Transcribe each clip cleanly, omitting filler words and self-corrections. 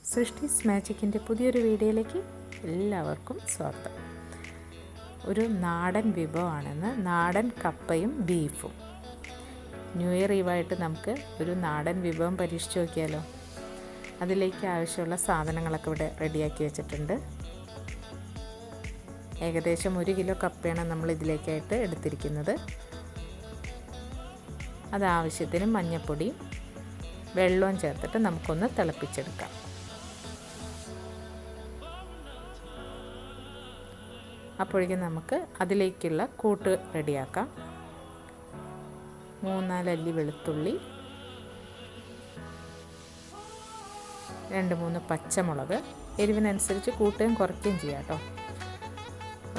സൃഷ്ടിസ് മാജിക്കിൻ്റെ പുതിയൊരു വീഡിയോയിലേക്ക് എല്ലാവർക്കും സ്വാഗതം. ഒരു നാടൻ വിഭവമാണെന്ന് നാടൻ കപ്പയും ബീഫും. ന്യൂ ഇയർ ഈവായിട്ട് നമുക്ക് ഒരു നാടൻ വിഭവം പരീക്ഷിച്ച് നോക്കിയാലോ. അതിലേക്ക് ആവശ്യമുള്ള സാധനങ്ങളൊക്കെ ഇവിടെ റെഡിയാക്കി വെച്ചിട്ടുണ്ട്. ഏകദേശം 1 കിലോ കപ്പയാണ് നമ്മൾ ഇതിലേക്കായിട്ട് എടുത്തിരിക്കുന്നത്. അത് ആവശ്യത്തിന് മഞ്ഞൾപ്പൊടിയും വെള്ളവും ചേർത്തിട്ട് നമുക്കൊന്ന് തിളപ്പിച്ചെടുക്കാം. അപ്പോഴേക്കും നമുക്ക് അതിലേക്കുള്ള കൂട്ട് റെഡിയാക്കാം. 3-4 അല്ലി വെളുത്തുള്ളി, 2-3 പച്ചമുളക്, എരിവിനനുസരിച്ച് കൂട്ടുകയും കുറയ്ക്കുകയും ചെയ്യാം കേട്ടോ.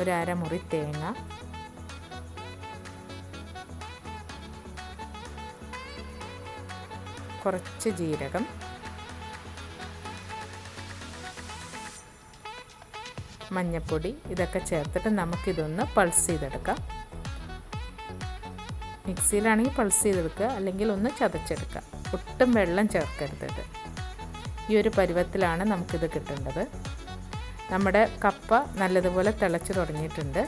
ഒരു അരമുറി തേങ്ങ, കുറച്ച് ജീരകം, മഞ്ഞൾപ്പൊടി, ഇതൊക്കെ ചേർത്തിട്ട് നമുക്കിതൊന്ന് പൾസ് ചെയ്തെടുക്കാം. മിക്സിയിലാണെങ്കിൽ പൾസ് ചെയ്തെടുക്കുക, അല്ലെങ്കിൽ ഒന്ന് ചതച്ചെടുക്കുക. ഒട്ടും വെള്ളം ചേർക്കരുത്. ഈ ഒരു പരുവത്തിലാണ് നമുക്കിത് കിട്ടേണ്ടത്. നമ്മുടെ കപ്പ നല്ലതുപോലെ തിളച്ച് തുടങ്ങിയിട്ടുണ്ട്.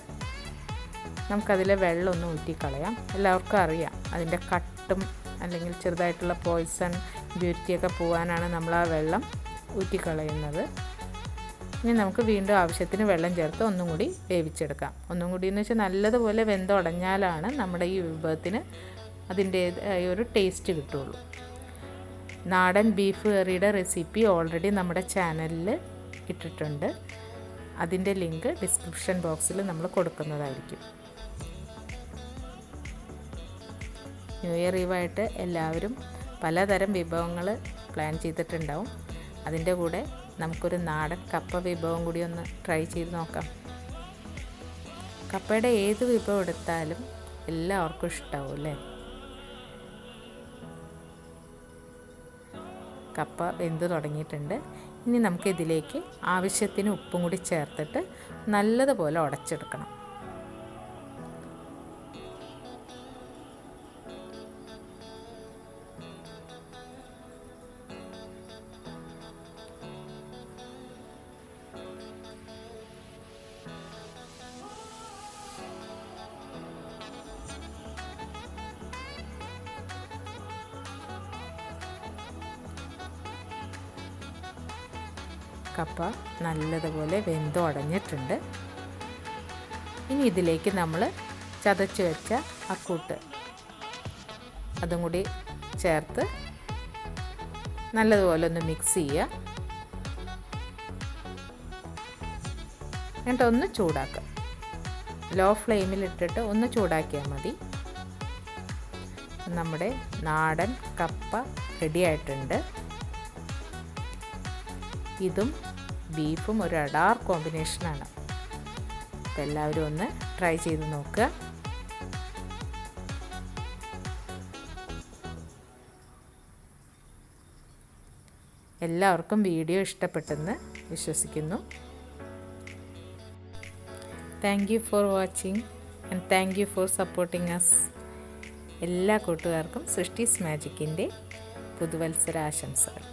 നമുക്കതിലെ വെള്ളം ഒന്ന് ഊറ്റിക്കളയാം. എല്ലാവർക്കും അറിയാം, അതിൻ്റെ കട്ടും അല്ലെങ്കിൽ ചെറുതായിട്ടുള്ള പോയ്സൺ ബ്യൂരിറ്റിയൊക്കെ പോകാനാണ് നമ്മൾ ആ വെള്ളം ഊറ്റിക്കളയുന്നത്. ഇനി നമുക്ക് വീണ്ടും ആവശ്യത്തിന് വെള്ളം ചേർത്ത് ഒന്നും കൂടി വേവിച്ചെടുക്കാം. ഒന്നും കൂടി എന്ന് വെച്ചാൽ നല്ലതുപോലെ വെന്തുടഞ്ഞാലാണ് നമ്മുടെ ഈ വിഭവത്തിന് അതിൻ്റേതായ ഒരു ടേസ്റ്റ് കിട്ടുള്ളൂ. നാടൻ ബീഫ് കറിയുടെ റെസിപ്പി ഓൾറെഡി നമ്മുടെ ചാനലിൽ ഇട്ടിട്ടുണ്ട്. അതിൻ്റെ ലിങ്ക് ഡിസ്ക്രിപ്ഷൻ ബോക്സിൽ നമ്മൾ കൊടുക്കുന്നതായിരിക്കും. ന്യൂ ഇയർ ഈവായിട്ട് എല്ലാവരും പലതരം വിഭവങ്ങൾ പ്ലാൻ ചെയ്തിട്ടുണ്ടാവും. അതിൻ്റെ കൂടെ നമുക്കൊരു നാടൻ കപ്പ വിഭവം കൂടി ഒന്ന് ട്രൈ ചെയ്ത് നോക്കാം. കപ്പയുടെ ഏത് വിഭവം എടുത്താലും എല്ലാവർക്കും ഇഷ്ടമാവും അല്ലേ. കപ്പ വെന്ത് തുടങ്ങിയിട്ടുണ്ട്. ഇനി നമുക്കിതിലേക്ക് ആവശ്യത്തിന് ഉപ്പും കൂടി ചേർത്തിട്ട് നല്ലതുപോലെ ഉടച്ചെടുക്കണം. കപ്പ നല്ലതുപോലെ വെന്തുടഞ്ഞിട്ടുണ്ട്. ഇനി ഇതിലേക്ക് നമ്മൾ ചതച്ച് വെച്ച ആ കൂട്ട് അതും കൂടി ചേർത്ത് നല്ലതുപോലെ ഒന്ന് മിക്സ് ചെയ്യുക. എന്നിട്ട് ഒന്ന് ചൂടാക്കുക. ലോ ഫ്ലെയിമിലിട്ടിട്ട് ഒന്ന് ചൂടാക്കിയാൽ മതി. നമ്മുടെ നാടൻ കപ്പ റെഡി ആയിട്ടുണ്ട്. ഇതും ബീഫും ഒരു അടാർ കോമ്പിനേഷനാണ്. അപ്പോൾ എല്ലാവരും ഒന്ന് ട്രൈ ചെയ്ത് നോക്കുക. എല്ലാവർക്കും വീഡിയോ ഇഷ്ടപ്പെട്ടെന്ന് വിശ്വസിക്കുന്നു. Thank you for watching and thank you for supporting us. എല്ലാ കൂട്ടുകാർക്കും സൃഷ്ടിസ് മാജിക്കിൻ്റെ പുതുവത്സര ആശംസകൾ.